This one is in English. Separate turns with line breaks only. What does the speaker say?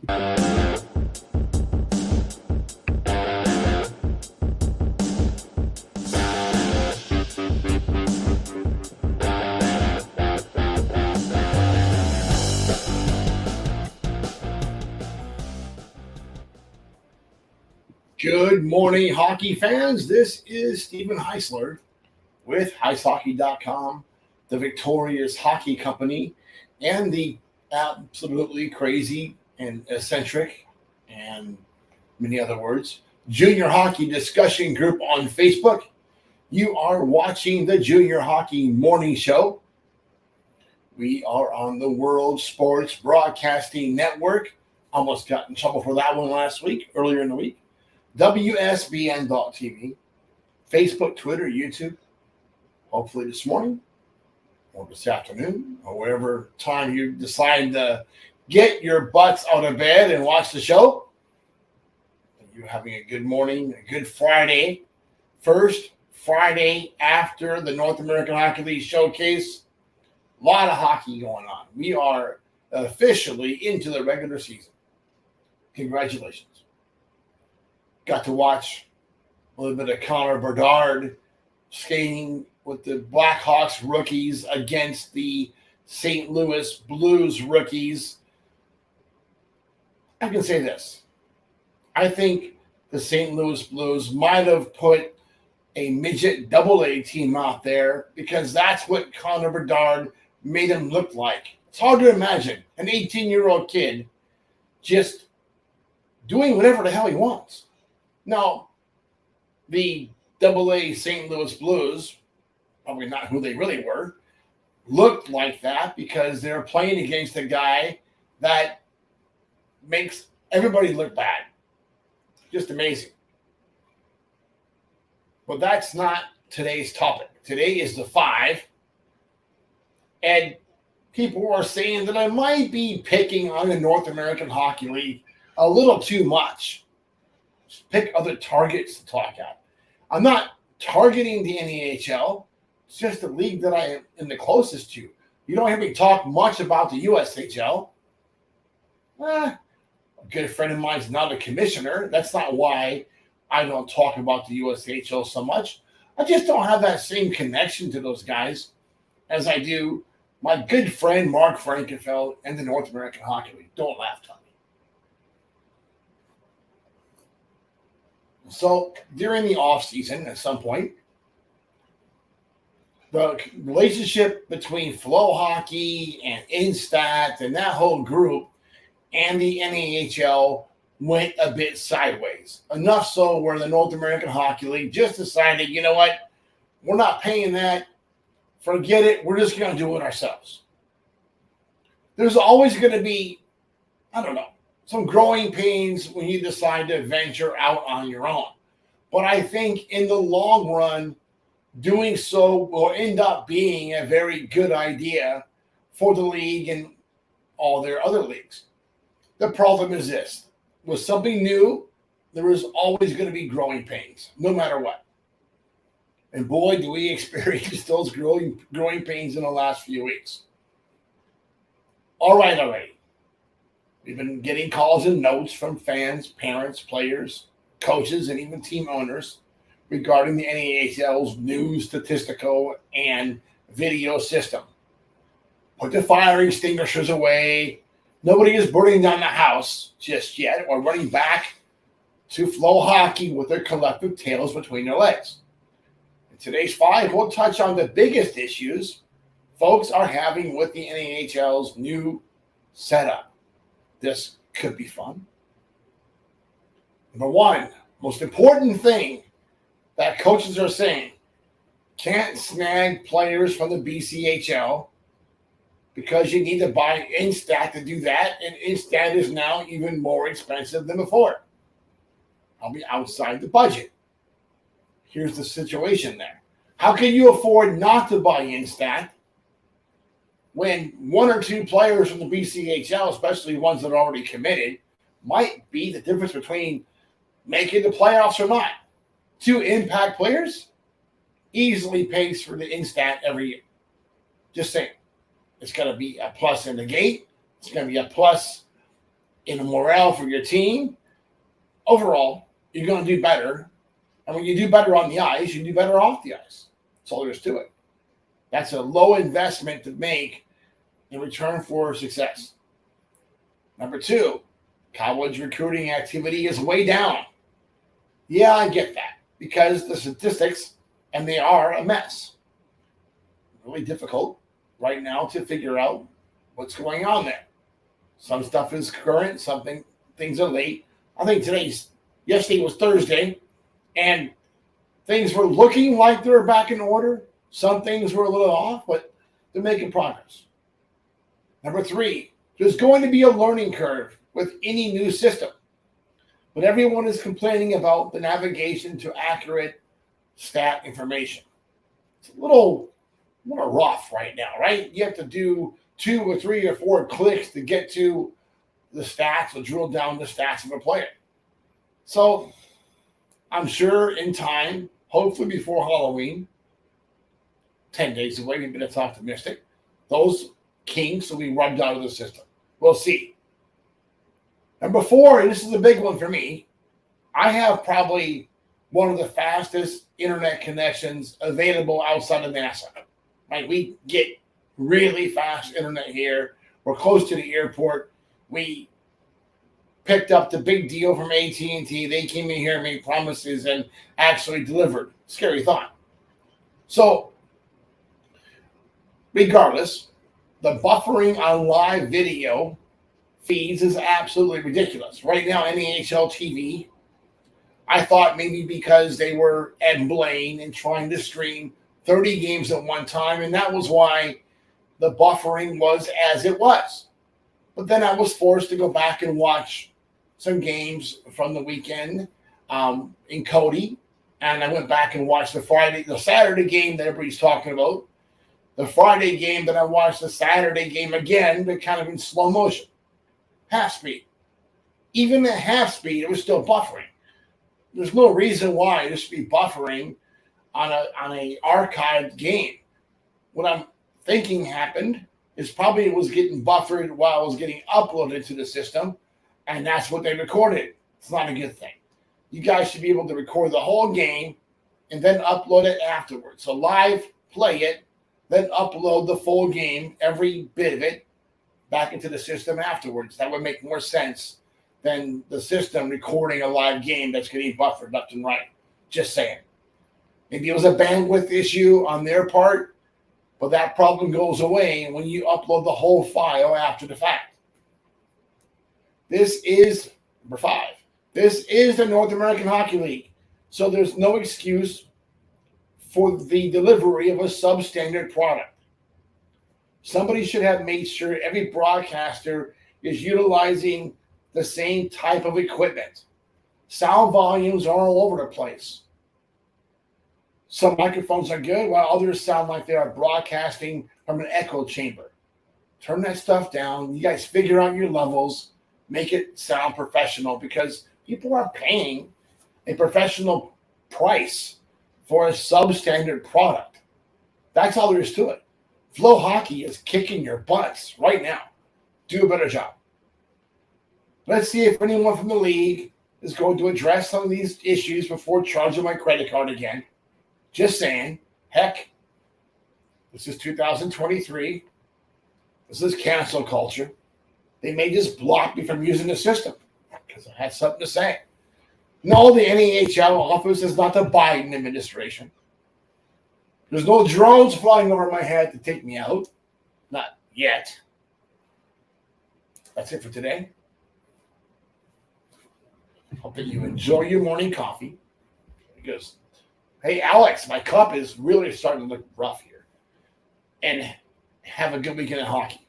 Good morning, hockey fans. This is Stephen Heisler with HeisHockey.com, the Victorious Hockey Company, and the absolutely crazy and eccentric, and many other words, Junior Hockey Discussion Group on Facebook. You are watching the Junior Hockey Morning Show. We are on the World Sports Broadcasting Network. Almost got in trouble for that one earlier in the week. WSBN.TV, Facebook, Twitter, YouTube, hopefully this morning or this afternoon or wherever time you decide to get your butts out of bed and watch the show. You're having a good morning, a good Friday. First Friday after the North American Hockey League Showcase. A lot of hockey going on. We are officially into the regular season. Congratulations. Got to watch a little bit of Connor Bedard skating with the Blackhawks rookies against the St. Louis Blues rookies. I can say this. I think the St. Louis Blues might have put a midget AA team out there because that's what Connor Bedard made him look like. It's hard to imagine an 18-year-old kid just doing whatever the hell he wants. Now, the AA St. Louis Blues, probably not who they really were, looked like that because they're playing against a guy that makes everybody look bad. Just amazing. But that's not today's topic. Today is the 5. And people are saying that I might be picking on the North American Hockey League a little too much. Pick other targets to talk at. I'm not targeting the NEHL. It's just the league that I am the closest to. You don't hear me talk much about the USHL. A good friend of mine is not a commissioner. That's not why I don't talk about the USHL so much. I just don't have that same connection to those guys as I do my good friend Mark Frankenfeld and the North American Hockey League. Don't laugh, Tommy. So during the offseason, at some point, the relationship between Flow Hockey and Instat and that whole group and the NAHL went a bit sideways. Enough so where the North American Hockey League just decided, you know what, we're not paying that. Forget it. We're just going to do it ourselves. There's always going to be, some growing pains when you decide to venture out on your own. But I think in the long run, doing so will end up being a very good idea for the league and all their other leagues. The problem is this. With something new, there is always going to be growing pains, no matter what. And boy, do we experience those growing pains in the last few weeks. All right, already. We've been getting calls and notes from fans, parents, players, coaches, and even team owners regarding the NAHL's new statistical and video system. Put the fire extinguishers away. Nobody is burning down the house just yet or running back to Flow Hockey with their collective tails between their legs. In today's 5, we'll touch on the biggest issues folks are having with the NAHL's new setup. This could be fun. Number 1, most important thing that coaches are saying, can't snag players from the BCHL because you need to buy Instat to do that, and Instat is now even more expensive than before. I'll be outside the budget. Here's the situation there. How can you afford not to buy Instat when 1 or 2 players from the BCHL, especially ones that are already committed, might be the difference between making the playoffs or not? 2 impact players easily pays for the Instat every year. Just saying. It's going to be a plus in the gate. It's going to be a plus in a morale for your team, overall, you're going to do better. And when you do better on the ice, you do better off the ice. That's all there is to it. That's a low investment to make in return for success. Number two, college recruiting activity is way down. Yeah, I get that because the statistics, and they are a mess. Really difficult right now to figure out what's going on there. Some stuff is current, things are late. I think yesterday was Thursday, and things were looking like they were back in order. Some things were a little off, but they're making progress. Number three, there's going to be a learning curve with any new system. But everyone is complaining about the navigation to accurate stat information. It's a little more rough right now, right? You have to do 2 or 3 or 4 clicks to get to the stats or drill down the stats of a player. So I'm sure in time, hopefully before Halloween, 10 days away, maybe that's optimistic, those kinks will be rubbed out of the system. We'll see. Number 4, and this is a big one for me, I have probably one of the fastest internet connections available outside of NASA. Right? We get really fast internet here. We're close to the airport. We picked up the big deal from AT&T. They came in here and made promises and actually delivered. Scary thought. So, regardless, the buffering on live video feeds is absolutely ridiculous. Right now, NHL TV, I thought maybe because they were Ed Blaine and trying to stream 30 games at one time, and that was why the buffering was as it was. But then I was forced to go back and watch some games from the weekend in Cody, and I went back and watched the Saturday game that everybody's talking about, the Friday game that I watched, the Saturday game again, but kind of in slow motion. Half speed. Even at half speed, it was still buffering. There's no reason why it should be buffering on a archived game. What I'm thinking happened is probably it was getting buffered while it was getting uploaded to the system, and that's what they recorded. It's not a good thing. You guys should be able to record the whole game and then upload it afterwards. So live play it, then upload the full game, every bit of it, back into the system afterwards. That would make more sense than the system recording a live game that's getting buffered left and right. Just saying. Maybe it was a bandwidth issue on their part, but that problem goes away when you upload the whole file after the fact. This is number 5. This is the North American Hockey League. So there's no excuse for the delivery of a substandard product. Somebody should have made sure every broadcaster is utilizing the same type of equipment. Sound volumes are all over the place. Some microphones are good, while others sound like they are broadcasting from an echo chamber. Turn that stuff down. You guys figure out your levels. Make it sound professional, because people are paying a professional price for a substandard product. That's all there is to it. Flow Hockey is kicking your butts right now. Do a better job. Let's see if anyone from the league is going to address some of these issues before charging my credit card again. Just saying. Heck, this is 2023. This is cancel culture. They may just block me from using the system because I had something to say. No, the NAHL office is not the Biden administration. There's no drones flying over my head to take me out. Not yet. That's it for today. Hope that you enjoy your morning coffee. Because, hey, Alex, my cup is really starting to look rough here. And have a good weekend of hockey.